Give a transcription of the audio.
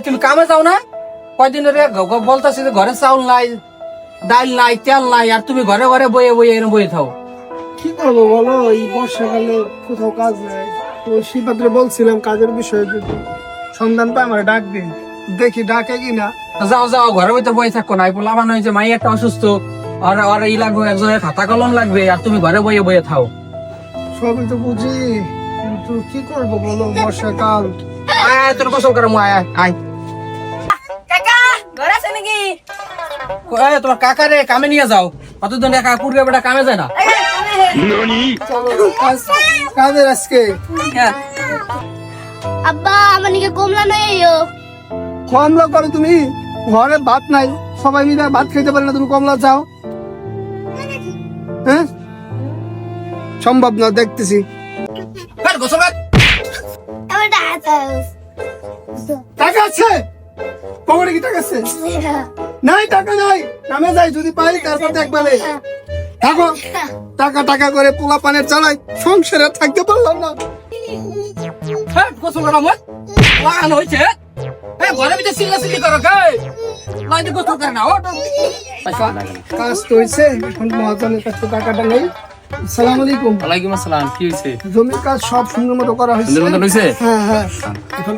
তুমি কামে যাও না? কয়দিন ধরে বলতেছি যে ঘরে চাউল নাই, ডাল নাই, তেল নাই, আর তুমি ঘরে ঘরে বয়ে বয়ে এরকম বয়ে থাও। কি করবো বলো, এই বর্ষাকালে কোথাও কাজ নাই। তো শিবাত্রে বলছিলাম কাজের বিষয়ে যদি সন্ধান পাই আমার ডাক দিন, দেখি ডাকে কিনা। যাও যাও, ঘরে বইতে বয়ে থাকো না। লাভানো হয়েছে, মাই একটা অসুস্থ, আর আর ই লাগবে, একজনের খাতা কলম লাগবে, আর তুমি ঘরে বয়ে বয়ে থাও। সবই তো বুঝি, কিন্তু কি করবো বলো, বর্ষাকাল। আয় তোর গোসল করে আয় আয় আয়। কাকা ঘর আছে নাকি? তোমার কাকারে কামে নিয়ে যাও। কতদিন কাকুর বেটা কামে যায় না। চলো কাজের আজকে আব্বা আমার নিকে কমলা নাই। কমলা করো তুমি, ঘরে ভাত নাই, সবাই মিলে ভাত খেতে পারে না, তুমি কমলা চাও? হ্যাঁ সম্ভব না, দেখতেছি। গোসল কর। আমার টাকা আছে পকেটে? কি টাকা আছে? নাই, টাকা নাই। নামে যাই, যদি পাই তারপর দেখবালে। থাকো, টাকা টাকা করে পোলা পানের চালাই, সংসারে থাকতে পারলাম না। গোসল করা মত লাগানো হয়েছে। ঘরে ভিতরে সিল্লা সিল্লি করো, গোসল করে না। কাজ তো হয়েছে, এখন মহাজনের কাছে টাকাটা নেই। আসসালামু আলাইকুম। ওয়ালাইকুম আসসালাম। কি হয়েছে? জমির কাজ সব সুন্দর মতো করা হয়েছে। সুন্দর মতো হয়েছে? হ্যাঁ হ্যাঁ, এখন